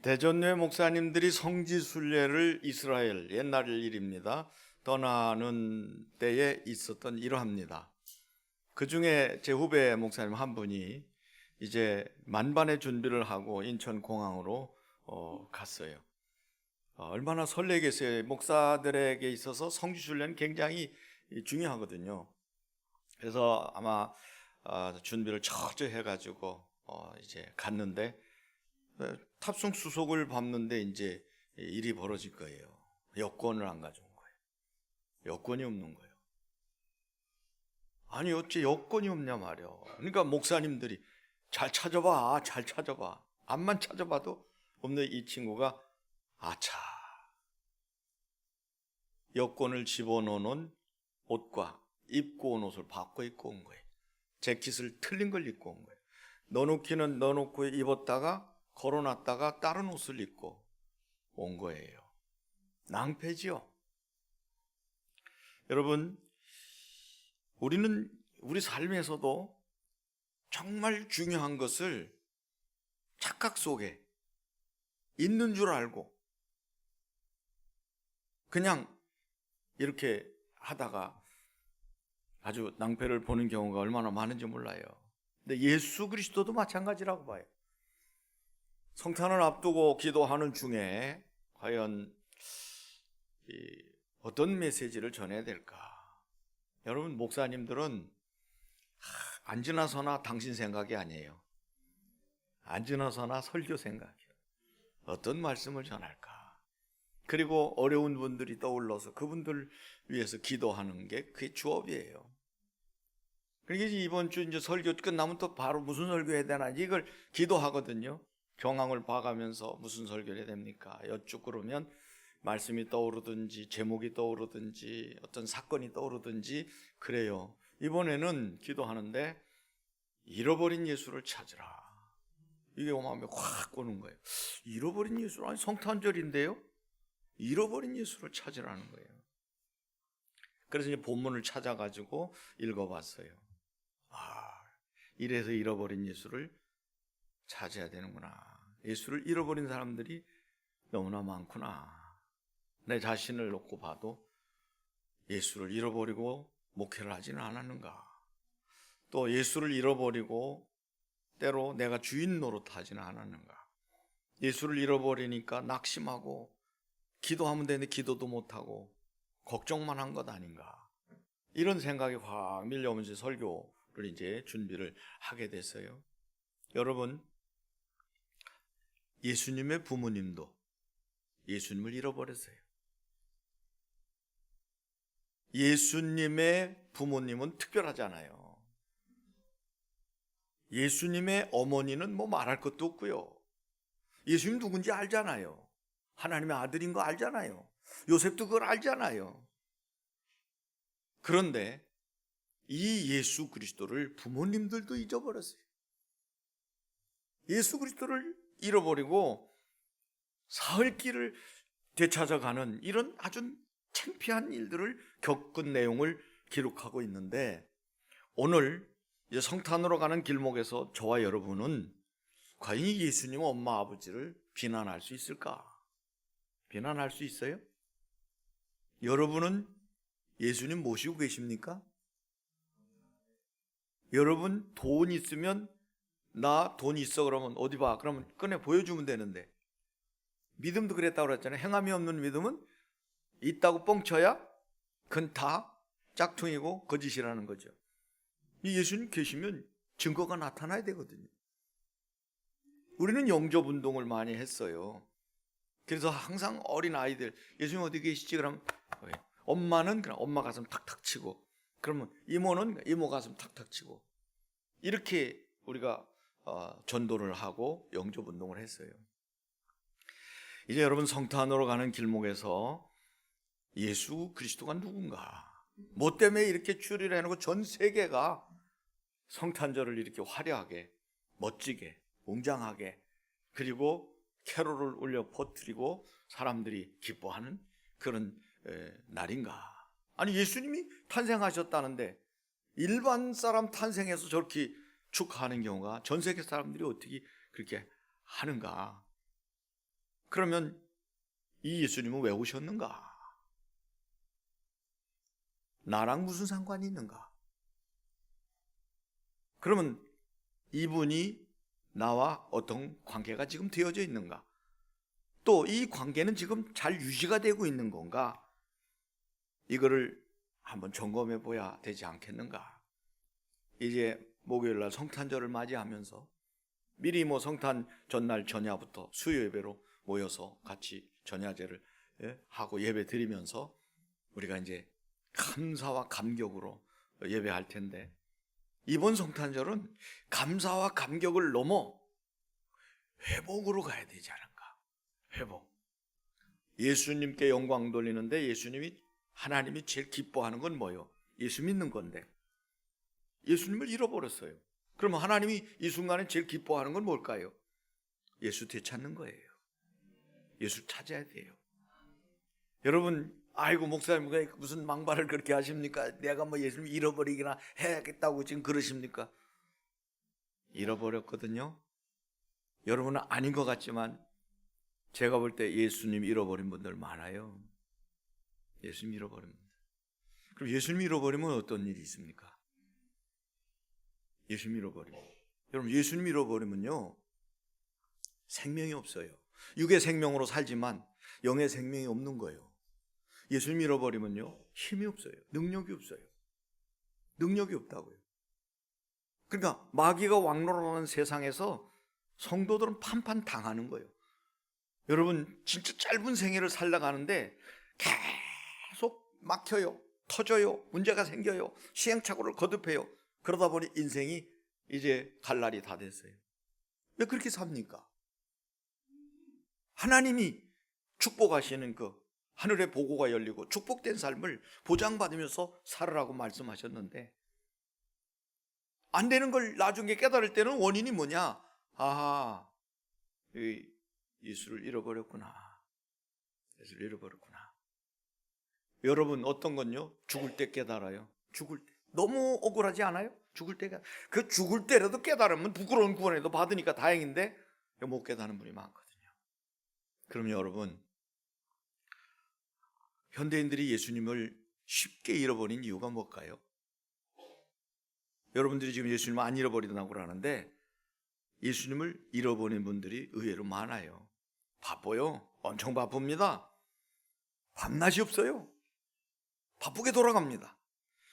대전교회 목사님들이 성지순례를 이스라엘, 옛날 일입니다, 떠나는 때에 있었던 일화입니다. 그 중에 제 후배 목사님 한 분이 이제 만반의 준비를 하고 인천공항으로 갔어요. 얼마나 설레겠어요. 목사들에게 있어서 성지순례는 굉장히 중요하거든요. 그래서 아마 준비를 철저히 해가지고 이제 갔는데, 탑승 수속을 밟는데 이제 일이 벌어질 거예요. 여권을 안 가져온 거예요. 여권이 없는 거예요. 아니 어째 여권이 없냐 말이야. 그러니까 목사님들이 잘 찾아봐, 잘 찾아봐. 앞만 찾아봐도 없는 이 친구가 아차, 여권을 집어넣는 옷과 입고 온 옷을 바꿔 입고 온 거예요. 재킷을 틀린 걸 입고 온 거예요. 넣어놓기는 넣어놓고 입었다가 걸어놨다가 다른 옷을 입고 온 거예요. 낭패지요. 여러분, 우리는 우리 삶에서도 정말 중요한 것을 착각 속에 있는 줄 알고 그냥 이렇게 하다가 아주 낭패를 보는 경우가 얼마나 많은지 몰라요. 근데 예수 그리스도도 마찬가지라고 봐요. 성탄을 앞두고 기도하는 중에 과연 어떤 메시지를 전해야 될까? 여러분, 목사님들은 안 지나서나 당신 생각이 아니에요. 안 지나서나 설교 생각이에요. 어떤 말씀을 전할까? 그리고 어려운 분들이 떠올라서 그분들 위해서 기도하는 게 그게 주업이에요. 그러니까 이번 주 이제 설교 끝나면 또 바로 무슨 설교해야 되나 이걸 기도하거든요. 경황을 봐가면서 무슨 설교를 해야 됩니까? 여쭙고 그러면 말씀이 떠오르든지 제목이 떠오르든지 어떤 사건이 떠오르든지 그래요. 이번에는 기도하는데 잃어버린 예수를 찾으라. 이게 마음에 확 오는 거예요. 잃어버린 예수, 아니 성탄절인데요? 잃어버린 예수를 찾으라는 거예요. 그래서 이제 본문을 찾아가지고 읽어봤어요. 이래서 잃어버린 예수를 찾아야 되는구나. 예수를 잃어버린 사람들이 너무나 많구나. 내 자신을 놓고 봐도 예수를 잃어버리고 목회를 하지는 않았는가. 또 예수를 잃어버리고 때로 내가 주인 노릇하지는 않았는가. 예수를 잃어버리니까 낙심하고 기도하면 되는데 기도도 못하고 걱정만 한 것 아닌가. 이런 생각이 확 밀려오면서 설교를 이제 준비를 하게 됐어요. 여러분, 예수님의 부모님도 예수님을 잃어버렸어요. 예수님의 부모님은 특별하잖아요. 예수님의 어머니는 뭐 말할 것도 없고요. 예수님 누군지 알잖아요. 하나님의 아들인 거 알잖아요. 요셉도 그걸 알잖아요. 그런데 이 예수 그리스도를 부모님들도 잊어버렸어요. 예수 그리스도를 잃어버리고 사흘 길을 되찾아가는 이런 아주 창피한 일들을 겪은 내용을 기록하고 있는데, 오늘 이제 성탄으로 가는 길목에서 저와 여러분은 과연 이 예수님 엄마 아버지를 비난할 수 있을까? 비난할 수 있어요? 여러분은 예수님 모시고 계십니까? 여러분 돈 있으면 나 돈 있어 그러면 어디 봐 그러면 꺼내 보여주면 되는데, 믿음도 그랬다고 그랬잖아요. 행함이 없는 믿음은 있다고 뻥쳐야 그건 다 짝퉁이고 거짓이라는 거죠. 이 예수님 계시면 증거가 나타나야 되거든요. 우리는 영접운동을 많이 했어요. 그래서 항상 어린 아이들 예수님 어디 계시지 그러면 엄마는 그냥 엄마 가슴 탁탁 치고, 그러면 이모는 이모 가슴 탁탁 치고, 이렇게 우리가 전도를 하고 영접운동을 했어요. 이제 여러분, 성탄으로 가는 길목에서 예수 그리스도가 누군가, 뭐 때문에 이렇게 추리를 해놓고 전 세계가 성탄절을 이렇게 화려하게 멋지게 웅장하게 그리고 캐롤을 울려 퍼뜨리고 사람들이 기뻐하는 그런 날인가. 아니 예수님이 탄생하셨다는데 일반 사람 탄생해서 저렇게 축하하는 경우가 전 세계 사람들이 어떻게 그렇게 하는가. 그러면 이 예수님은 왜 오셨는가? 나랑 무슨 상관이 있는가? 그러면 이분이 나와 어떤 관계가 지금 되어져 있는가? 또 이 관계는 지금 잘 유지가 되고 있는 건가? 이거를 한번 점검해 봐야 되지 않겠는가? 이제 목요일날 성탄절을 맞이하면서 미리 성탄 전날 전야부터 수요 예배로 모여서 같이 전야제를 하고 예배 드리면서 우리가 이제 감사와 감격으로 예배할 텐데, 이번 성탄절은 감사와 감격을 넘어 회복으로 가야 되지 않을까? 회복. 예수님께 영광 돌리는데 하나님이 제일 기뻐하는 건 뭐예요? 예수 믿는 건데 예수님을 잃어버렸어요. 그러면 하나님이 이 순간에 제일 기뻐하는 건 뭘까요? 예수 되찾는 거예요. 예수 찾아야 돼요. 여러분, 아이고 목사님 무슨 망발을 그렇게 하십니까? 내가 예수님 잃어버리기나 해야겠다고 지금 그러십니까? 잃어버렸거든요. 여러분은 아닌 것 같지만 제가 볼 때 예수님 잃어버린 분들 많아요. 예수님 잃어버린 분들. 그럼 예수님 잃어버리면 어떤 일이 있습니까? 예수님 잃어버리면, 여러분 예수님 잃어버리면요 생명이 없어요. 육의 생명으로 살지만 영의 생명이 없는 거예요. 예수님 잃어버리면요 힘이 없어요. 능력이 없어요. 능력이 없다고요. 그러니까 마귀가 왕노릇하는 세상에서 성도들은 판판 당하는 거예요. 여러분 진짜 짧은 생애를 살다가는데 계속 막혀요. 터져요. 문제가 생겨요. 시행착오를 거듭해요. 그러다 보니 인생이 이제 갈 날이 다 됐어요. 왜 그렇게 삽니까? 하나님이 축복하시는 그 하늘의 보고가 열리고 축복된 삶을 보장받으면서 살으라고 말씀하셨는데, 안 되는 걸 나중에 깨달을 때는 원인이 뭐냐? 아하, 예수를 잃어버렸구나. 예수를 잃어버렸구나. 여러분 어떤 건요? 죽을 때 깨달아요. 죽을 때. 너무 억울하지 않아요? 죽을 때가. 그 죽을 때라도 깨달으면 부끄러운 구원에도 받으니까 다행인데 못 깨닫는 분이 많거든요. 그럼 여러분, 현대인들이 예수님을 쉽게 잃어버린 이유가 뭘까요? 여러분들이 지금 예수님을 안 잃어버리다고 그러는데 예수님을 잃어버린 분들이 의외로 많아요. 바빠요. 엄청 바쁩니다. 밤낮이 없어요. 바쁘게 돌아갑니다.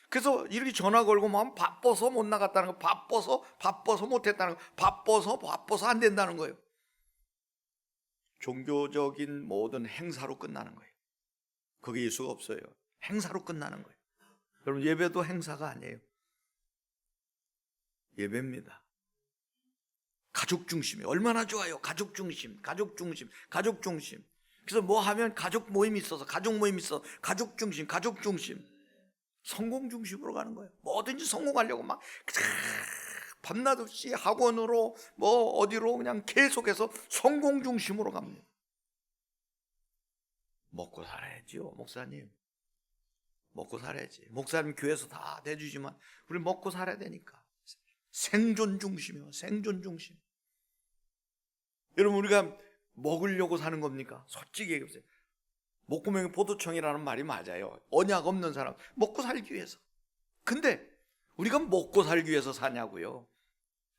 그래서 이렇게 전화 걸고 막 바빠서 못 나갔다는 거, 바빠서 못했다는 거, 바빠서 안 된다는 거예요. 종교적인 모든 행사로 끝나는 거예요. 그게 예수가 없어요. 행사로 끝나는 거예요. 여러분 예배도 행사가 아니에요. 예배입니다. 가족 중심이 얼마나 좋아요. 가족 중심. 그래서 뭐 하면 가족 모임이 있어서 가족 중심. 성공 중심으로 가는 거예요. 뭐든지 성공하려고 막 밤낮 없이 학원으로 어디로 그냥 계속해서 성공 중심으로 갑니다. 먹고 살아야지요, 목사님. 먹고 살아야지. 목사님 교회에서 다 내주지만 우리 먹고 살아야 되니까. 생존 중심이요. 생존 중심. 여러분 우리가 먹으려고 사는 겁니까? 솔직히 얘기해보세요. 목구멍에 포도청이라는 말이 맞아요. 언약 없는 사람 먹고 살기 위해서. 근데 우리가 먹고 살기 위해서 사냐고요.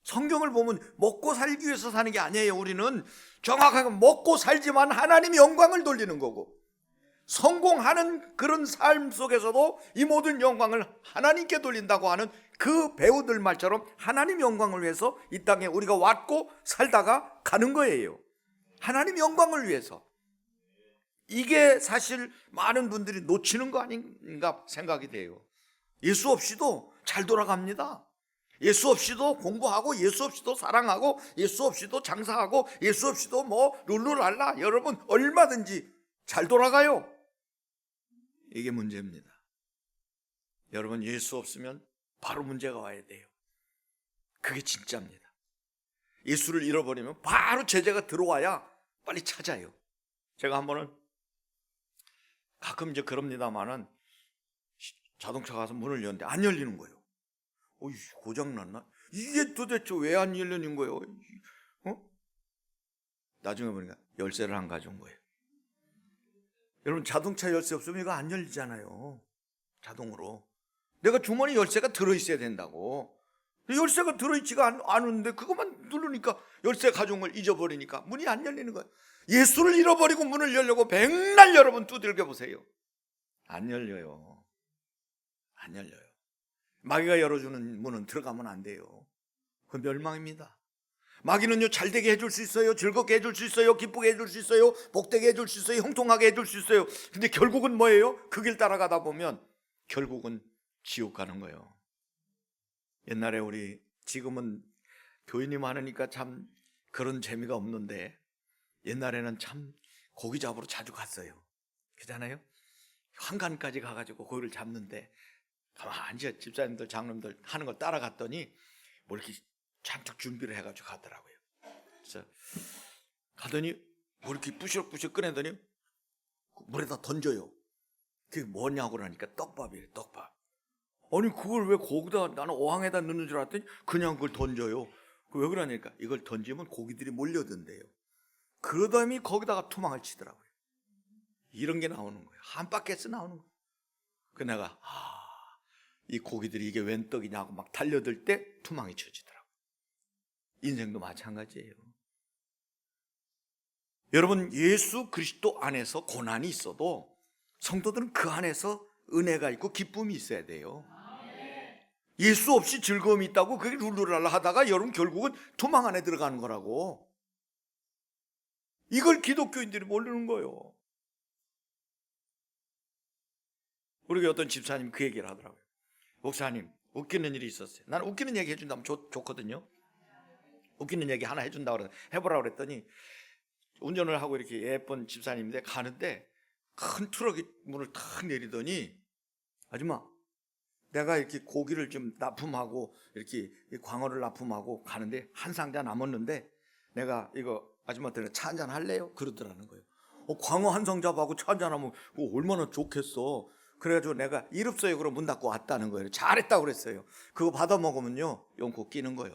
성경을 보면 먹고 살기 위해서 사는 게 아니에요. 우리는 정확하게 먹고 살지만 하나님이 영광을 돌리는 거고, 성공하는 그런 삶 속에서도 이 모든 영광을 하나님께 돌린다고 하는 그 배우들 말처럼 하나님 영광을 위해서 이 땅에 우리가 왔고 살다가 가는 거예요. 하나님 영광을 위해서. 이게 사실 많은 분들이 놓치는 거 아닌가 생각이 돼요. 예수 없이도 잘 돌아갑니다. 예수 없이도 공부하고, 예수 없이도 사랑하고, 예수 없이도 장사하고, 예수 없이도 룰루랄라 여러분 얼마든지 잘 돌아가요. 이게 문제입니다. 여러분 예수 없으면 바로 문제가 와야 돼요. 그게 진짜입니다. 예수를 잃어버리면 바로 제재가 들어와야 빨리 찾아요. 제가 한 번은 가끔 이제 그럽니다만은 자동차 가서 문을 열는데 안 열리는 거예요. 고장났나? 이게 도대체 왜 안 열리는 거예요? 나중에 보니까 열쇠를 안 가져온 거예요. 여러분, 자동차 열쇠 없으면 이거 안 열리잖아요. 자동으로. 내가 주머니 열쇠가 들어있어야 된다고. 열쇠가 들어있지가 않은데 그것만 누르니까 열쇠 가져온 걸 잊어버리니까 문이 안 열리는 거예요. 예수를 잃어버리고 문을 열려고 백날 여러분 두들겨 보세요. 안 열려요. 안 열려요. 마귀가 열어주는 문은 들어가면 안 돼요. 그 멸망입니다. 마귀는요, 잘되게 해줄 수 있어요. 즐겁게 해줄 수 있어요. 기쁘게 해줄 수 있어요. 복되게 해줄 수 있어요. 형통하게 해줄 수 있어요. 근데 결국은 뭐예요? 그 길 따라가다 보면 결국은 지옥 가는 거예요. 옛날에 우리, 지금은 교인이 많으니까 참 그런 재미가 없는데 옛날에는 참 고기 잡으러 자주 갔어요. 그잖아요. 한간까지 가가지고 고기를 잡는데 가만히 집사님들 장로님들 하는 걸 따라갔더니 뭐 이렇게 잔뜩 준비를 해가지고 가더라고요. 그래서 가더니 뭐 이렇게 부시럭부시럭 꺼내더니 물에다 던져요. 그게 뭐냐고 그러니까 떡밥이에요. 떡밥. 아니 그걸 왜 거기다, 나는 어항에다 넣는 줄 알았더니 그냥 그걸 던져요. 왜 그러니까 이걸 던지면 고기들이 몰려든대요. 그러더니 거기다가 투망을 치더라고요. 이런 게 나오는 거예요. 한 바켓스 나오는 거예요. 그 내가 이 고기들이 이게 웬 떡이냐고 막 달려들 때 투망이 쳐지더라고요. 인생도 마찬가지예요. 여러분, 예수 그리스도 안에서 고난이 있어도 성도들은 그 안에서 은혜가 있고 기쁨이 있어야 돼요. 예수 없이 즐거움이 있다고 그게 룰루랄라 하다가 여러분 결국은 투망 안에 들어가는 거라고. 이걸 기독교인들이 모르는 거예요. 우리 어떤 집사님 그 얘기를 하더라고요. 목사님, 웃기는 일이 있었어요. 나는 웃기는 얘기 해준다면 좋거든요. 웃기는 얘기 하나 해준다고 해보라고 그랬더니 운전을 하고 이렇게 예쁜 집사님인데 가는데 큰 트럭이 문을 탁 내리더니, 아줌마, 내가 이렇게 고기를 좀 납품하고 이렇게 광어를 납품하고 가는데 한 상자 남았는데 내가 이거 아줌마한테 차 한잔 할래요? 그러더라는 거예요. 광어 한 상자하고 차 한잔 하면 얼마나 좋겠어. 그래가지고 내가 일 없어요. 그럼 문 닫고 왔다는 거예요. 잘했다고 그랬어요. 그거 받아 먹으면요 용코 끼는 거예요.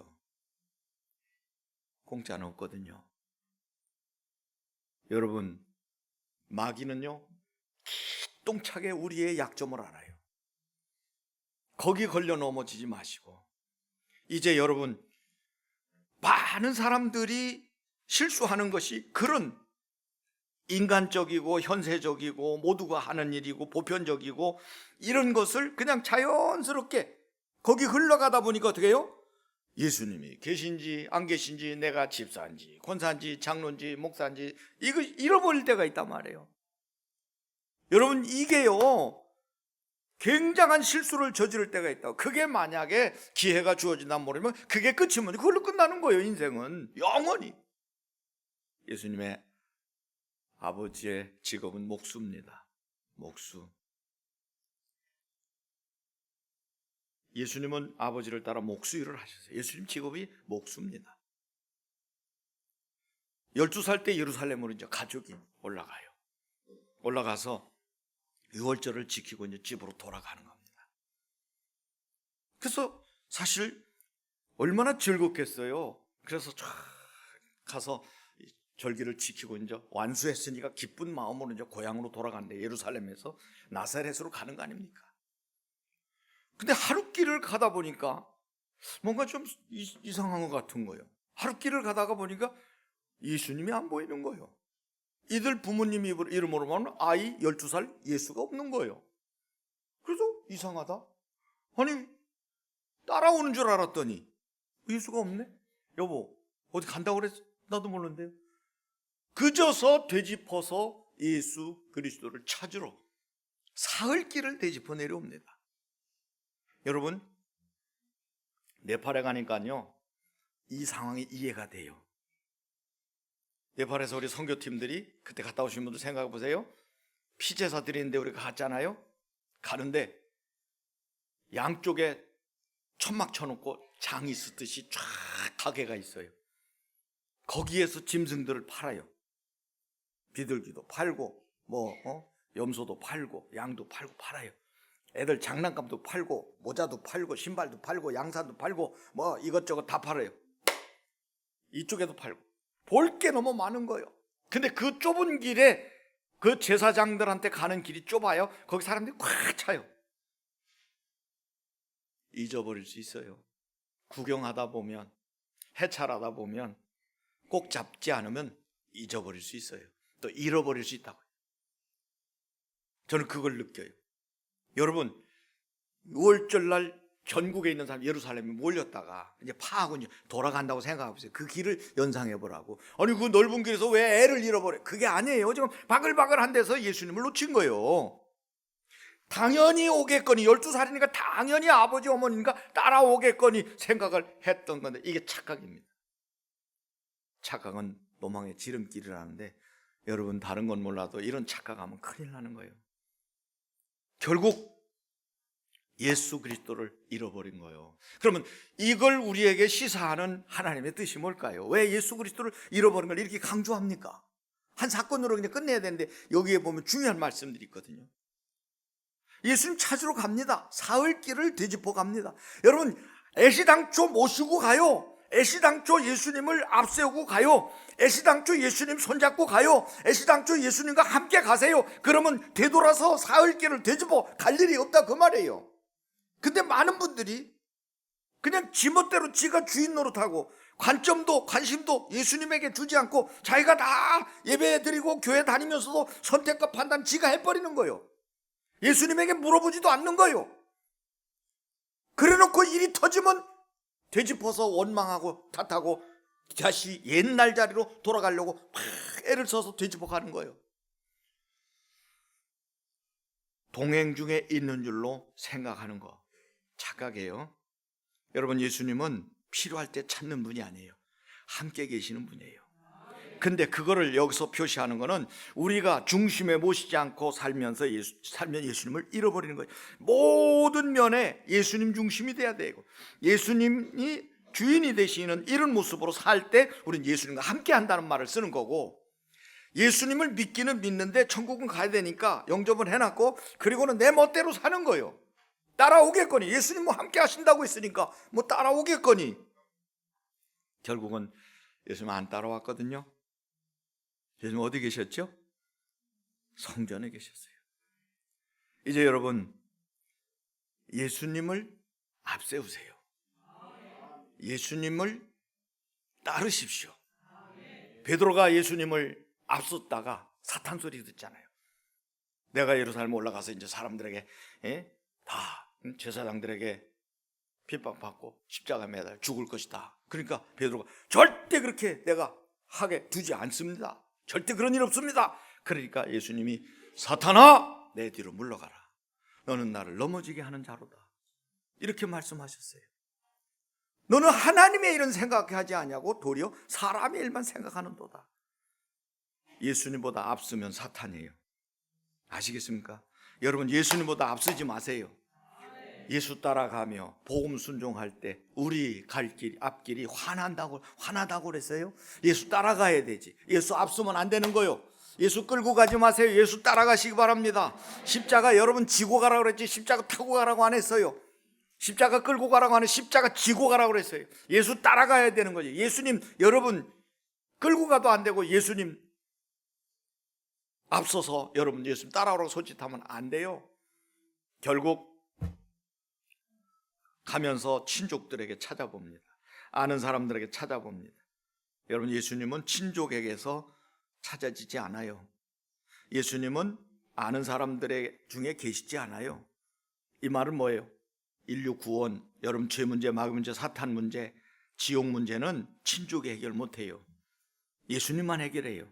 공짜는 없거든요. 여러분, 마귀는요 기똥차게 우리의 약점을 알아요. 거기 걸려 넘어지지 마시고, 이제 여러분, 많은 사람들이 실수하는 것이 그런 인간적이고 현세적이고 모두가 하는 일이고 보편적이고 이런 것을 그냥 자연스럽게 거기 흘러가다 보니까 어떻게 해요? 예수님이 계신지 안 계신지, 내가 집사인지 권사인지 장로인지 목사인지 이거 잃어버릴 때가 있단 말이에요. 여러분, 이게요 굉장한 실수를 저지를 때가 있다고. 그게 만약에 기회가 주어진다면 모르면 그게 끝이면 그걸로 끝나는 거예요. 인생은 영원히. 예수님의 아버지의 직업은 목수입니다. 목수. 예수님은 아버지를 따라 목수 일을 하셨어요. 예수님 직업이 목수입니다. 12살 때 예루살렘으로 이제 가족이 올라가요. 올라가서 유월절을 지키고 이제 집으로 돌아가는 겁니다. 그래서 사실 얼마나 즐겁겠어요. 그래서 쫙 가서 절기를 지키고 이제 완수했으니까 기쁜 마음으로 이제 고향으로 돌아간대. 예루살렘에서 나사렛으로 가는 거 아닙니까? 근데 하룻길을 가다 보니까 뭔가 좀 이상한 것 같은 거예요. 하룻길을 가다가 보니까 예수님이 안 보이는 거예요. 이들 부모님 이름으로 말하면 아이 12살 예수가 없는 거예요. 그래서 이상하다. 아니 따라오는 줄 알았더니 예수가 없네. 여보 어디 간다고 그랬어? 나도 모르는데요. 그저서 되짚어서 예수 그리스도를 찾으러 사흘길을 되짚어 내려옵니다. 여러분, 네팔에 가니까요 이 상황이 이해가 돼요. 네팔에서 우리 선교팀들이 그때 갔다 오신 분들 생각해 보세요. 피제사 드리는데 우리가 갔잖아요. 가는데 양쪽에 천막 쳐놓고 장이 쓰듯이 쫙 가게가 있어요. 거기에서 짐승들을 팔아요. 비둘기도 팔고 염소도 팔고 양도 팔고 팔아요. 애들 장난감도 팔고 모자도 팔고 신발도 팔고 양산도 팔고 뭐 이것저것 다 팔아요. 이쪽에도 팔고 볼 게 너무 많은 거예요. 근데 그 좁은 길에 그 제사장들한테 가는 길이 좁아요. 거기 사람들이 꽉 차요. 잊어버릴 수 있어요. 구경하다 보면, 해찰하다 보면 꼭 잡지 않으면 잊어버릴 수 있어요. 또 잃어버릴 수 있다고요. 저는 그걸 느껴요. 여러분, 6월절날 전국에 있는 사람 예루살렘에 몰렸다가 이제 파하고 이제 돌아간다고 생각하고 있어요. 그 길을 연상해 보라고. 아니 그 넓은 길에서 왜 애를 잃어버려? 그게 아니에요. 지금 바글바글한 데서 예수님을 놓친 거예요. 당연히 오겠거니, 12살이니까 당연히 아버지 어머니가 따라오겠거니 생각을 했던 건데, 이게 착각입니다. 착각은 노망의 지름길이라는데, 여러분 다른 건 몰라도 이런 착각하면 큰일 나는 거예요. 결국 예수 그리스도를 잃어버린 거예요. 그러면 이걸 우리에게 시사하는 하나님의 뜻이 뭘까요? 왜 예수 그리스도를 잃어버린 걸 이렇게 강조합니까? 한 사건으로 그냥 끝내야 되는데 여기에 보면 중요한 말씀들이 있거든요. 예수님 찾으러 갑니다. 사흘길을 되짚어 갑니다. 여러분, 애시당초 모시고 가요. 애시당초 예수님을 앞세우고 가요. 애시당초 예수님 손잡고 가요. 애시당초 예수님과 함께 가세요. 그러면 되돌아서 사흘길을 되짚어 갈 일이 없다 그 말이에요. 근데 많은 분들이 그냥 지멋대로 지가 주인 노릇하고 관점도 관심도 예수님에게 주지 않고 자기가 다 예배드리고 교회 다니면서도 선택과 판단 지가 해버리는 거예요. 예수님에게 물어보지도 않는 거예요. 그래놓고 일이 터지면 되짚어서 원망하고 탓하고 다시 옛날 자리로 돌아가려고 막 애를 써서 되짚어 가는 거예요. 동행 중에 있는 줄로 생각하는 거 착각이에요. 여러분, 예수님은 필요할 때 찾는 분이 아니에요. 함께 계시는 분이에요. 근데 그거를 여기서 표시하는 거는 우리가 중심에 모시지 않고 살면 예수님을 잃어버리는 거예요. 모든 면에 예수님 중심이 돼야 되고, 예수님이 주인이 되시는 이런 모습으로 살 때 우리는 예수님과 함께 한다는 말을 쓰는 거고, 예수님을 믿기는 믿는데 천국은 가야 되니까 영접은 해놨고, 그리고는 내 멋대로 사는 거예요. 따라오겠거니, 예수님 뭐 함께 하신다고 했으니까 뭐 따라오겠거니. 결국은 예수님 안 따라왔거든요. 예수님 어디 계셨죠? 성전에 계셨어요. 이제 여러분, 예수님을 앞세우세요. 예수님을 따르십시오. 베드로가 예수님을 앞섰다가 사탄 소리 듣잖아요. 내가 예루살렘 올라가서 이제 사람들에게 다 제사장들에게 핍박받고 십자가 매달 죽을 것이다. 그러니까 베드로가 절대 그렇게 내가 하게 두지 않습니다. 절대 그런 일 없습니다. 그러니까 예수님이 사탄아 내 뒤로 물러가라. 너는 나를 넘어지게 하는 자로다. 이렇게 말씀하셨어요. 너는 하나님의 일은 생각하지 않냐고 도리어 사람의 일만 생각하는도다. 예수님보다 앞서면 사탄이에요. 아시겠습니까? 여러분, 예수님보다 앞서지 마세요. 예수 따라가며 복음 순종할 때 우리 갈 길, 앞길이 환하다고 그랬어요. 예수 따라가야 되지. 예수 앞서면 안 되는 거요. 예수 끌고 가지 마세요. 예수 따라가시기 바랍니다. 십자가 여러분 지고 가라고 그랬지 십자가 타고 가라고 안 했어요. 십자가 끌고 가라고 하는 십자가 지고 가라고 그랬어요. 예수 따라가야 되는 거죠. 예수님 여러분 끌고 가도 안 되고 예수님 앞서서 여러분 예수님 따라오라고 손짓하면 안 돼요. 결국 가면서 친족들에게 찾아봅니다. 아는 사람들에게 찾아봅니다. 여러분, 예수님은 친족에게서 찾아지지 않아요. 예수님은 아는 사람들 중에 계시지 않아요. 이 말은 뭐예요? 인류 구원, 여러분 죄 문제, 마귀 문제, 사탄 문제, 지옥 문제는 친족이 해결 못해요. 예수님만 해결해요.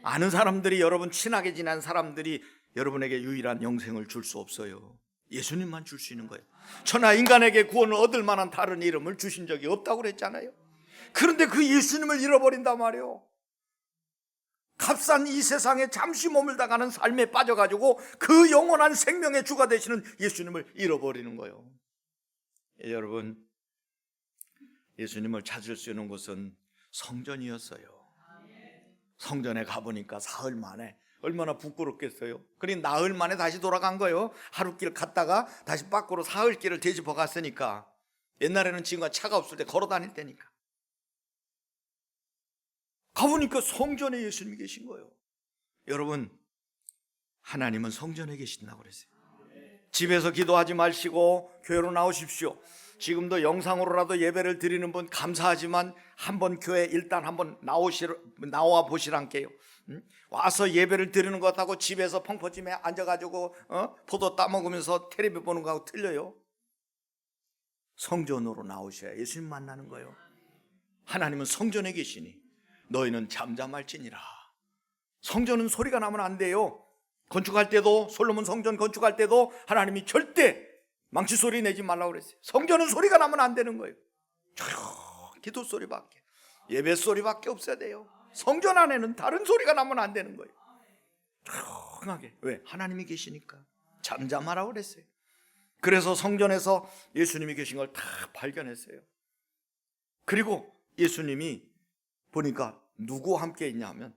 아는 사람들이, 여러분 친하게 지난 사람들이 여러분에게 유일한 영생을 줄 수 없어요. 예수님만 줄 수 있는 거예요. 천하 인간에게 구원을 얻을 만한 다른 이름을 주신 적이 없다고 그랬잖아요. 그런데 그 예수님을 잃어버린단 말이에요. 값싼 이 세상에 잠시 머물다가는 삶에 빠져가지고 그 영원한 생명의 주가 되시는 예수님을 잃어버리는 거예요. 여러분, 예수님을 찾을 수 있는 곳은 성전이었어요. 성전에 가보니까 사흘 만에 얼마나 부끄럽겠어요. 그러니 나흘 만에 다시 돌아간 거예요. 하루길 갔다가 다시 밖으로 사흘길을 되짚어 갔으니까. 옛날에는 지금과 차가 없을 때 걸어 다닐 때니까. 가보니까 성전에 예수님이 계신 거예요. 여러분, 하나님은 성전에 계신다고 그랬어요. 집에서 기도하지 마시고 교회로 나오십시오. 지금도 영상으로라도 예배를 드리는 분 감사하지만 한번 교회 일단 한번 나와 보시란께요. 와서 예배를 드리는 것하고 집에서 펑퍼짐에 앉아가지고 포도 따먹으면서 텔레비 보는 거하고 틀려요. 성전으로 나오셔야 예수님 만나는 거예요. 하나님은 성전에 계시니 너희는 잠잠할지니라. 성전은 소리가 나면 안 돼요. 건축할 때도, 솔로몬 성전 건축할 때도 하나님이 절대 망치 소리 내지 말라고 그랬어요. 성전은 소리가 나면 안 되는 거예요. 조용히 기도 소리밖에, 예배 소리밖에 없어야 돼요. 성전 안에는 다른 소리가 나면 안 되는 거예요. 조용하게. 왜? 하나님이 계시니까 잠잠하라고 그랬어요. 그래서 성전에서 예수님이 계신 걸 다 발견했어요. 그리고 예수님이 보니까 누구와 함께 있냐면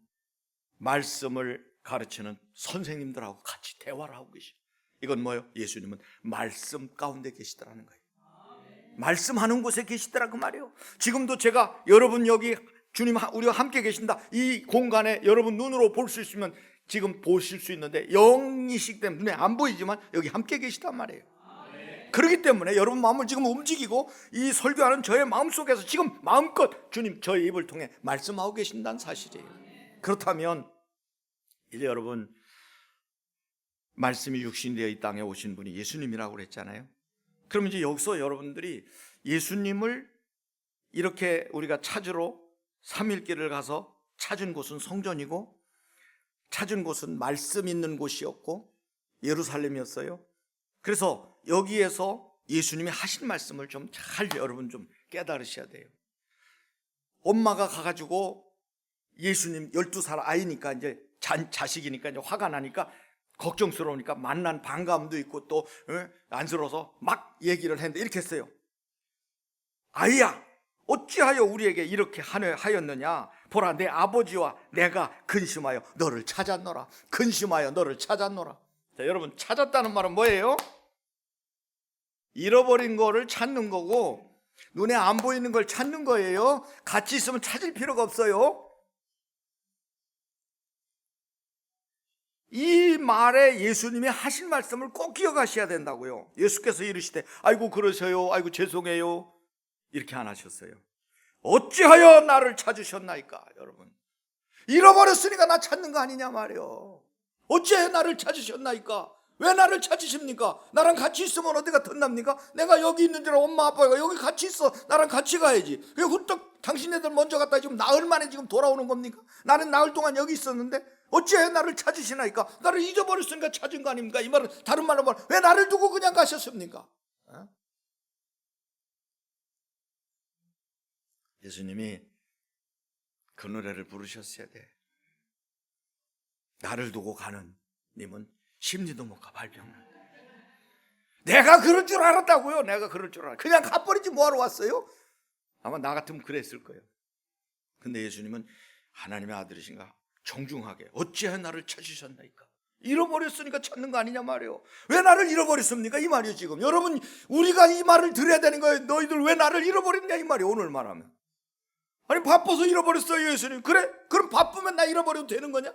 말씀을 가르치는 선생님들하고 같이 대화를 하고 계시죠. 이건 뭐예요? 예수님은 말씀 가운데 계시더라는 거예요. 말씀하는 곳에 계시더라 그 말이에요. 지금도 제가 여러분 여기 주님 우리와 함께 계신다, 이 공간에 여러분 눈으로 볼 수 있으면 지금 보실 수 있는데 영이시기 때문에 눈에 안 보이지만 여기 함께 계시단 말이에요. 그렇기 때문에 여러분 마음을 지금 움직이고 이 설교하는 저의 마음속에서 지금 마음껏 주님 저의 입을 통해 말씀하고 계신다는 사실이에요. 그렇다면 이제 여러분, 말씀이 육신되어 이 땅에 오신 분이 예수님이라고 그랬잖아요. 그럼 이제 여기서 여러분들이 예수님을 이렇게 우리가 찾으러 3일길을 가서 찾은 곳은 성전이고 찾은 곳은 말씀 있는 곳이었고 예루살렘이었어요. 그래서 여기에서 예수님이 하신 말씀을 좀 잘 여러분 좀 깨달으셔야 돼요. 엄마가 가가지고 예수님 12살 아이니까 이제 자식이니까 이제 화가 나니까 걱정스러우니까 만난 반감도 있고 또 안쓰러워서 막 얘기를 했는데 이렇게 했어요. 아이야, 어찌하여 우리에게 이렇게 하였느냐? 보라, 내 아버지와 내가 근심하여 너를 찾았노라. 근심하여 너를 찾았노라. 자, 여러분, 찾았다는 말은 뭐예요? 잃어버린 거를 찾는 거고 눈에 안 보이는 걸 찾는 거예요. 같이 있으면 찾을 필요가 없어요. 이 말에 예수님이 하신 말씀을 꼭 기억하셔야 된다고요. 예수께서 이르시되 아이고 그러셔요, 아이고 죄송해요, 이렇게 안 하셨어요. 어찌하여 나를 찾으셨나이까. 여러분, 잃어버렸으니까 나 찾는 거 아니냐 말이요. 어찌하여 나를 찾으셨나이까. 왜 나를 찾으십니까? 나랑 같이 있으면 어디가 덧납니까? 내가 여기 있는 줄 엄마 아빠가 여기 같이 있어, 나랑 같이 가야지. 왜 후딱 당신네들 먼저 갔다 지금 나흘 만에 지금 돌아오는 겁니까? 나는 나흘 동안 여기 있었는데 어찌해 나를 찾으시나이까? 나를 잊어버렸으니까 찾은 거 아닙니까? 이 말은 다른 말로 말하면 왜 나를 두고 그냥 가셨습니까? 예수님이 그 노래를 부르셨어야 돼. 나를 두고 가는 님은 심리도 못 가 발병난다. 내가 그럴 줄 알았다고요. 내가 그럴 줄 알았어요. 그냥 가버리지 뭐하러 왔어요? 아마 나 같으면 그랬을 거예요. 근데 예수님은 하나님의 아들이신가 정중하게 어찌하여 나를 찾으셨나이까. 잃어버렸으니까 찾는 거 아니냐 말이에요. 왜 나를 잃어버렸습니까? 이 말이에요. 지금 여러분, 우리가 이 말을 들어야 되는 거예요. 너희들 왜 나를 잃어버렸냐 이 말이에요. 오늘 말하면 아니 바빠서 잃어버렸어요 예수님. 그래? 그럼 바쁘면 나 잃어버려도 되는 거냐?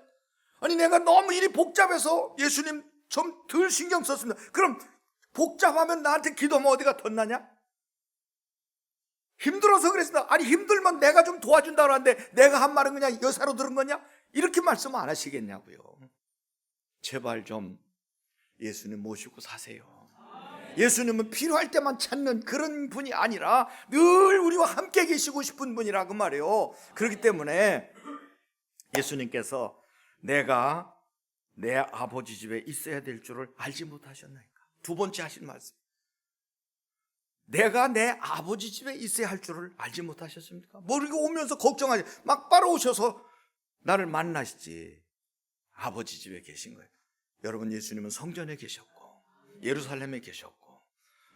아니 내가 너무 일이 복잡해서 예수님 좀 덜 신경 썼습니다. 그럼 복잡하면 나한테 기도하면 어디가 덧나냐? 힘들어서 그랬습니다. 아니 힘들면 내가 좀 도와준다고 하는데 내가 한 말은 그냥 여사로 들은 거냐? 이렇게 말씀 안 하시겠냐고요. 제발 좀 예수님 모시고 사세요. 예수님은 필요할 때만 찾는 그런 분이 아니라 늘 우리와 함께 계시고 싶은 분이라 그 말이에요. 그렇기 때문에 예수님께서 내가 내 아버지 집에 있어야 될 줄을 알지 못하셨나이까. 두 번째 하신 말씀, 내가 내 아버지 집에 있어야 할 줄을 알지 못하셨습니까? 모르고 오면서 걱정하지 막 따라오셔서 나를 만나시지. 아버지 집에 계신 거예요. 여러분, 예수님은 성전에 계셨고 예루살렘에 계셨고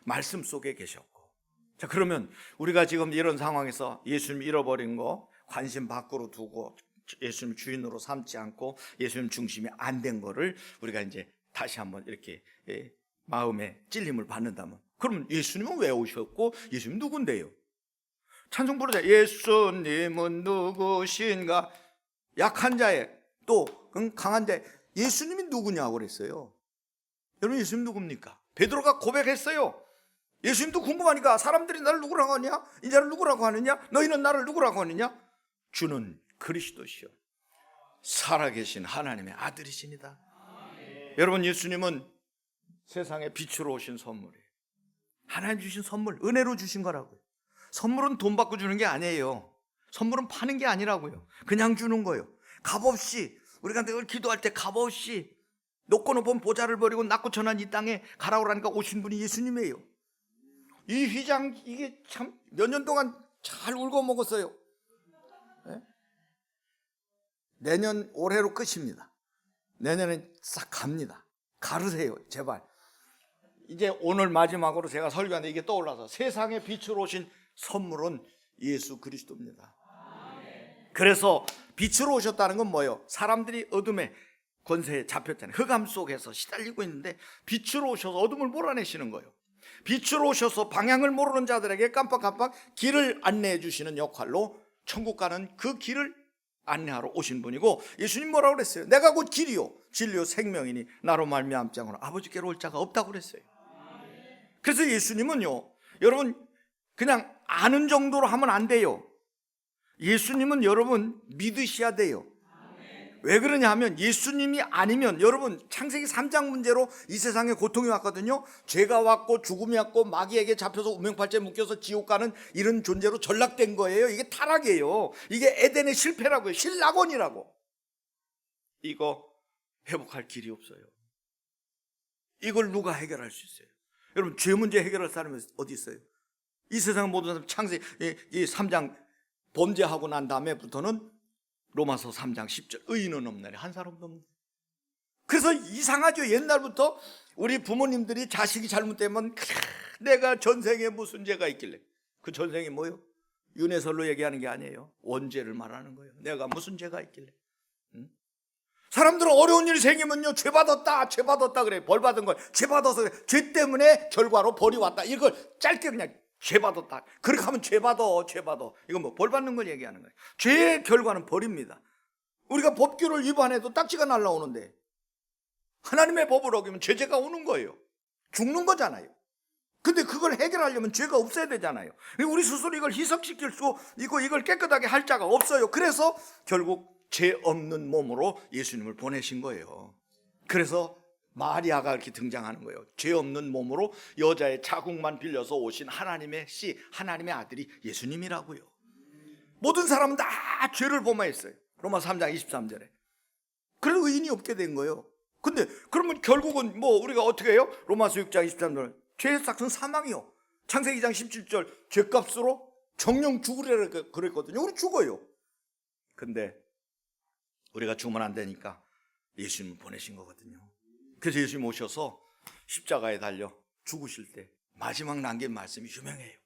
말씀 속에 계셨고. 자, 그러면 우리가 지금 이런 상황에서 예수님 잃어버린 거 관심 밖으로 두고 예수님 주인으로 삼지 않고 예수님 중심이 안 된 거를 우리가 이제 다시 한번 이렇게 마음에 찔림을 받는다면, 그러면 예수님은 왜 오셨고 예수님 누군데요? 찬송 부르자. 예수님은 누구신가? 약한 자의 또 강한 자의. 예수님이 누구냐고 그랬어요. 여러분, 예수님 누굽니까? 베드로가 고백했어요. 예수님도 궁금하니까 사람들이 나를 누구라고 하냐? 인자를 누구라고 하느냐? 너희는 나를 누구라고 하느냐? 주는 그리스도시요 살아계신 하나님의 아들이시니다. 여러분, 예수님은 세상에 빛으로 오신 선물이에요. 하나님 주신 선물, 은혜로 주신 거라고요. 선물은 돈 받고 주는 게 아니에요. 선물은 파는 게 아니라고요. 그냥 주는 거예요. 값없이, 우리가 늘 기도할 때 값없이 놓고 높은 보좌를 버리고 낮고 천한 이 땅에 가라오라니까 오신 분이 예수님이에요. 이 휘장, 이게 참 몇 년 동안 잘 울고 먹었어요. 네? 내년 올해로 끝입니다. 내년엔 싹 갑니다. 가르세요, 제발. 이제 오늘 마지막으로 제가 설교하는데 이게 떠올라서, 세상의 빛으로 오신 선물은 예수 그리스도입니다. 그래서 빛으로 오셨다는 건 뭐예요? 사람들이 어둠의 권세에 잡혔잖아요. 흑암 속에서 시달리고 있는데 빛으로 오셔서 어둠을 몰아내시는 거예요. 빛으로 오셔서 방향을 모르는 자들에게 깜빡깜빡 길을 안내해 주시는 역할로 천국 가는 그 길을 안내하러 오신 분이고, 예수님 뭐라고 그랬어요? 내가 곧 길이요 진리요 생명이니 나로 말미암지 않고는 아버지께로 올 자가 없다고 그랬어요. 그래서 예수님은요, 여러분 그냥 아는 정도로 하면 안 돼요. 예수님은 여러분 믿으셔야 돼요. 왜 그러냐 하면, 예수님이 아니면, 여러분 창세기 3장 문제로 이 세상에 고통이 왔거든요. 죄가 왔고 죽음이 왔고 마귀에게 잡혀서 우명팔자에 묶여서 지옥 가는 이런 존재로 전락된 거예요. 이게 타락이에요. 이게 에덴의 실패라고요. 신락원이라고. 이거 회복할 길이 없어요. 이걸 누가 해결할 수 있어요? 여러분, 죄 문제 해결할 사람이 어디 있어요? 이 세상 모든 사람 창세기 3장 범죄하고 난 다음에부터는 로마서 3장 10절 의인은 없나니 한 사람도 없네. 그래서 이상하죠. 옛날부터 우리 부모님들이 자식이 잘못되면 내가 전생에 무슨 죄가 있길래. 그 전생이 뭐예요? 윤회설로 얘기하는 게 아니에요. 원죄를 말하는 거예요. 내가 무슨 죄가 있길래. 사람들은 어려운 일이 생기면요, 죄 받았다 그래. 벌 받은 걸 죄 받아서 그래. 죄 때문에 결과로 벌이 왔다. 이걸 짧게 그냥 죄 받았다. 그렇게 하면 죄 받아. 이건 뭐 벌 받는 걸 얘기하는 거예요. 죄의 결과는 벌입니다. 우리가 법규를 위반해도 딱지가 날라오는데 하나님의 법을 어기면 죄가 오는 거예요. 죽는 거잖아요. 근데 그걸 해결하려면 죄가 없어야 되잖아요. 우리 스스로 이걸 희석시킬 수 있고 이걸 깨끗하게 할 자가 없어요. 그래서 결국 죄 없는 몸으로 예수님을 보내신 거예요. 그래서 마리아가 이렇게 등장하는 거예요. 죄 없는 몸으로 여자의 자궁만 빌려서 오신 하나님의 씨, 하나님의 아들이 예수님이라고요. 모든 사람은 다 죄를 범했어요. 로마 3장 23절에. 그래서 의인이 없게 된 거예요. 근데 그러면 결국은 뭐 우리가 어떻게 해요? 로마서 6장 23절 죄의 삭은 사망이요. 창세기 2장 17절 죄값으로 정령 죽으리라 그랬거든요. 우리 죽어요. 근데 우리가 죽으면 안 되니까 예수님을 보내신 거거든요. 그래서 예수님 오셔서 십자가에 달려 죽으실 때 마지막 남긴 말씀이 유명해요.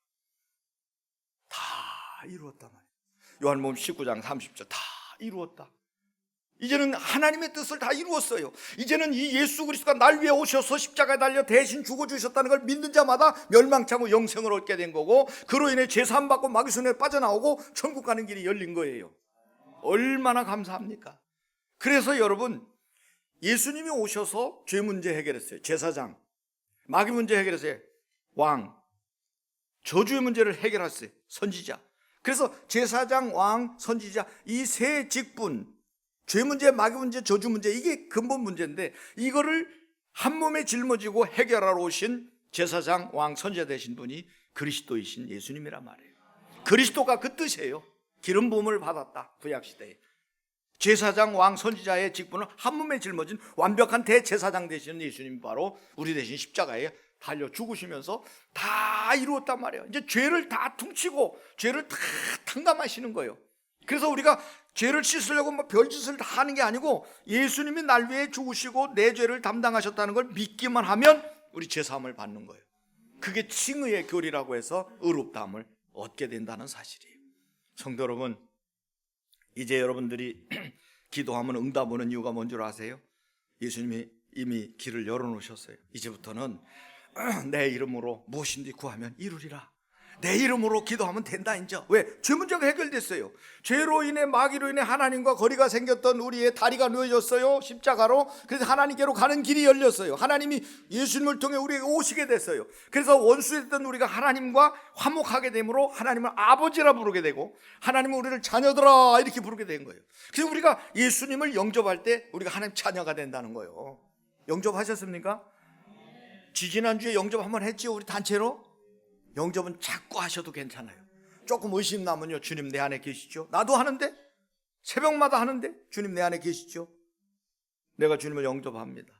다 이루었단 말이에요. 요한복음 19장 30절 다 이루었다. 이제는 하나님의 뜻을 다 이루었어요. 이제는 이 예수 그리스도가 날 위해 오셔서 십자가에 달려 대신 죽어주셨다는 걸 믿는 자마다 멸망치 않고 영생을 얻게 된 거고, 그로 인해 제사함 받고 마귀 손에 빠져나오고 천국 가는 길이 열린 거예요. 얼마나 감사합니까? 그래서 여러분, 예수님이 오셔서 죄 문제 해결했어요. 제사장. 마귀 문제 해결했어요. 왕. 저주의 문제를 해결했어요. 선지자. 그래서 제사장, 왕, 선지자, 이 세 직분, 죄 문제, 마귀 문제, 저주 문제, 이게 근본 문제인데 이거를 한 몸에 짊어지고 해결하러 오신 제사장, 왕, 선지자 되신 분이 그리스도이신 예수님이란 말이에요. 그리스도가 그 뜻이에요. 기름 부음을 받았다. 구약시대에 제사장, 왕, 선지자의 직분을 한 몸에 짊어진 완벽한 대제사장 되시는 예수님이 바로 우리 대신 십자가에 달려 죽으시면서 다 이루었단 말이에요. 이제 죄를 다 퉁치고 죄를 다 탕감하시는 거예요. 그래서 우리가 죄를 씻으려고 뭐 별짓을 다 하는 게 아니고, 예수님이 날 위해 죽으시고 내 죄를 담당하셨다는 걸 믿기만 하면 우리 죄사함을 받는 거예요. 그게 칭의의 교리라고 해서 의롭다함을 얻게 된다는 사실이에요. 성도 여러분, 이제 여러분들이 기도하면 응답 오는 이유가 뭔 줄 아세요? 예수님이 이미 길을 열어놓으셨어요. 이제부터는 내 이름으로 무엇인지 구하면 이루리라. 내 이름으로 기도하면 된다 이제. 왜? 죄 문제가 해결됐어요. 죄로 인해 마귀로 인해 하나님과 거리가 생겼던 우리의 다리가 놓여졌어요. 십자가로. 그래서 하나님께로 가는 길이 열렸어요. 하나님이 예수님을 통해 우리에게 오시게 됐어요. 그래서 원수였던 우리가 하나님과 화목하게 되므로 하나님을 아버지라 부르게 되고 하나님은 우리를 자녀들아 이렇게 부르게 된 거예요. 그래서 우리가 예수님을 영접할 때 우리가 하나님 자녀가 된다는 거예요. 영접하셨습니까? 지지난주에 영접 한번 했지요, 우리 단체로. 영접은 자꾸 하셔도 괜찮아요. 조금 의심 나면요, 주님 내 안에 계시죠? 나도 하는데, 새벽마다 하는데 주님 내 안에 계시죠? 내가 주님을 영접합니다.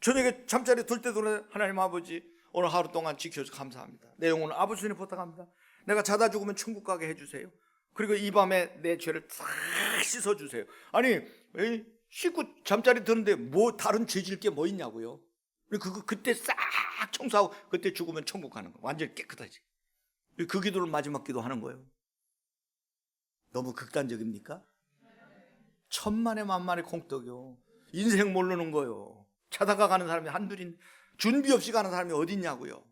저녁에 잠자리 들 때도 하나님 아버지 오늘 하루 동안 지켜줘서 감사합니다. 내 영혼을 아버지 주님 부탁합니다. 내가 자다 죽으면 천국 가게 해주세요. 그리고 이 밤에 내 죄를 싹 씻어주세요. 아니 씻고 잠자리 드는데 뭐 다른 죄질 게 뭐 있냐고요. 그때 싹 청소하고 그때 죽으면 천국 가는 거예요. 완전히 깨끗하지. 그 기도를 마지막 기도하는 거예요. 너무 극단적입니까? 천만에 만만의 콩떡이요. 인생 모르는 거요. 자다가 가는 사람이 한둘인, 준비 없이 가는 사람이 어디 있냐고요.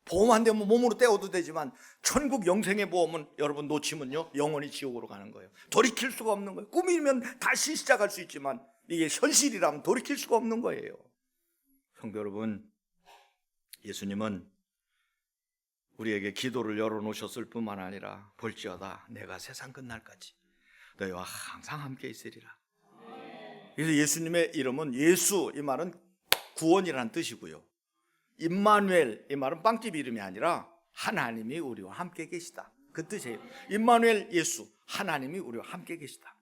보험 안 되면 몸으로 떼어도 되지만 천국 영생의 보험은 여러분 놓치면요 영원히 지옥으로 가는 거예요. 돌이킬 수가 없는 거예요. 꿈이면 다시 시작할 수 있지만 이게 현실이라면 돌이킬 수가 없는 거예요. 성도 여러분, 예수님은 우리에게 기도를 열어놓으셨을 뿐만 아니라 볼지어다 내가 세상 끝날까지 너희와 항상 함께 있으리라. 그래서 예수님의 이름은 예수, 이 말은 구원이라는 뜻이고요. 임마누엘, 이 말은 빵집 이름이 아니라 하나님이 우리와 함께 계시다, 그 뜻이에요. 임마누엘, 예수, 하나님이 우리와 함께 계시다.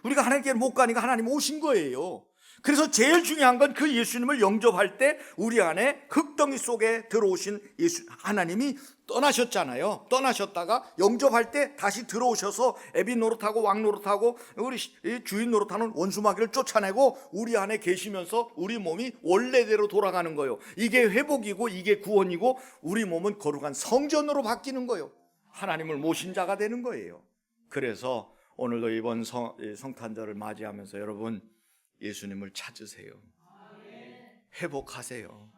우리가 하나님께 못 가니까 하나님 오신 거예요. 그래서 제일 중요한 건 그 예수님을 영접할 때 우리 안에 흙덩이 속에 들어오신 예수, 하나님이 떠나셨잖아요. 떠나셨다가 영접할 때 다시 들어오셔서 애비 노릇하고 왕 노릇하고 우리 주인 노릇하는 원수마귀를 쫓아내고 우리 안에 계시면서 우리 몸이 원래대로 돌아가는 거예요. 이게 회복이고 이게 구원이고 우리 몸은 거룩한 성전으로 바뀌는 거예요. 하나님을 모신 자가 되는 거예요. 그래서 오늘도 이번 성탄절을 맞이하면서 여러분 예수님을 찾으세요. 회복하세요.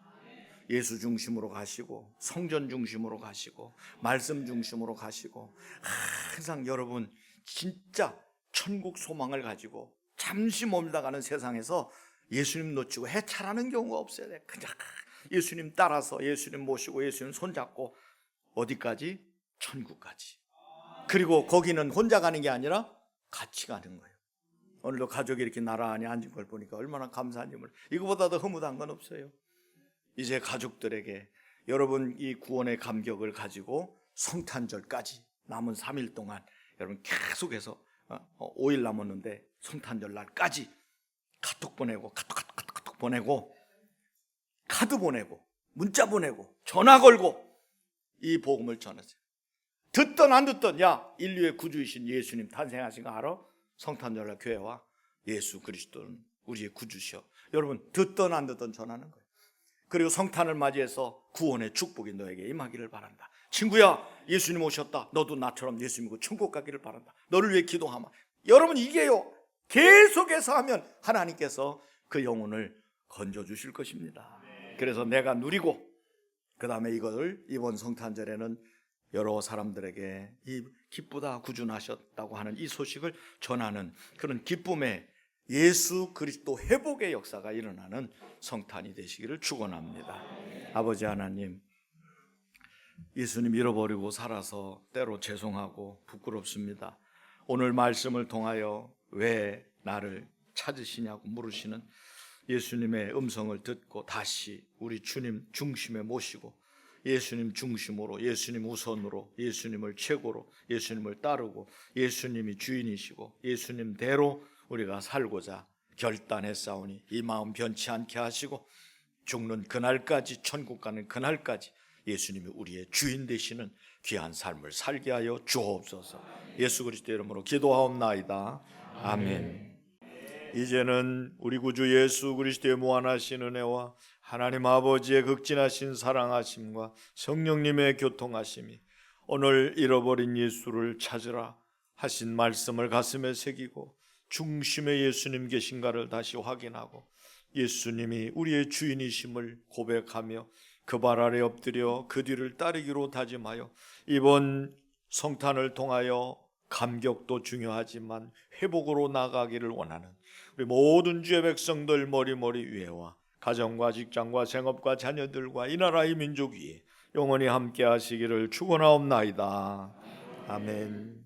예수 중심으로 가시고 성전 중심으로 가시고 말씀 중심으로 가시고 항상 여러분 진짜 천국 소망을 가지고 잠시 머물다가는 세상에서 예수님 놓치고 해탈하는 경우가 없어야 돼. 그냥 예수님 따라서 예수님 모시고 예수님 손잡고 어디까지? 천국까지. 그리고 거기는 혼자 가는 게 아니라 같이 가는 거예요. 오늘도 가족이 이렇게 나란히 앉은 걸 보니까 얼마나 감사한지 몰라요. 이거보다 더 흐뭇한 건 없어요. 이제 가족들에게 여러분 이 구원의 감격을 가지고 성탄절까지 남은 3일 동안 여러분 계속해서 5일 남았는데 성탄절 날까지 카톡 보내고 카톡 보내고 카드 보내고 문자 보내고 전화 걸고 이 복음을 전하세요. 듣던 안 듣던 야 인류의 구주이신 예수님 탄생하신 거 알아? 성탄절날 교회와 예수 그리스도는 우리의 구주시여. 여러분 듣던 안 듣던 전하는 거예요. 그리고 성탄을 맞이해서 구원의 축복이 너에게 임하기를 바란다. 친구야 예수님 오셨다. 너도 나처럼 예수 믿고 천국 가기를 바란다. 너를 위해 기도하마. 여러분 이게요 계속해서 하면 하나님께서 그 영혼을 건져주실 것입니다. 그래서 내가 누리고 그 다음에 이것을 이번 성탄절에는 여러 사람들에게 이 기쁘다 구준하셨다고 하는 이 소식을 전하는 그런 기쁨의 예수 그리스도 회복의 역사가 일어나는 성탄이 되시기를 축원합니다. 아버지 하나님, 예수님 잃어버리고 살아서 때로 죄송하고 부끄럽습니다. 오늘 말씀을 통하여 왜 나를 찾으시냐고 물으시는 예수님의 음성을 듣고 다시 우리 주님 중심에 모시고 예수님 중심으로, 예수님 우선으로, 예수님을 최고로, 예수님을 따르고 예수님이 주인이시고 예수님대로 우리가 살고자 결단했사오니 이 마음 변치 않게 하시고 죽는 그날까지, 천국 가는 그날까지 예수님이 우리의 주인 되시는 귀한 삶을 살게 하여 주옵소서. 예수 그리스도 이름으로 기도하옵나이다. 아멘. 이제는 우리 구주 예수 그리스도의 무한하신 은혜와 하나님 아버지의 극진하신 사랑하심과 성령님의 교통하심이 오늘 잃어버린 예수를 찾으라 하신 말씀을 가슴에 새기고 중심에 예수님 계신가를 다시 확인하고 예수님이 우리의 주인이심을 고백하며 그 발 아래 엎드려 그 뒤를 따르기로 다짐하여 이번 성탄을 통하여 감격도 중요하지만 회복으로 나가기를 원하는 우리 모든 주의 백성들 머리머리 위에와 가정과 직장과 생업과 자녀들과 이 나라의 민족 위에 영원히 함께 하시기를 축원하옵나이다. 아멘.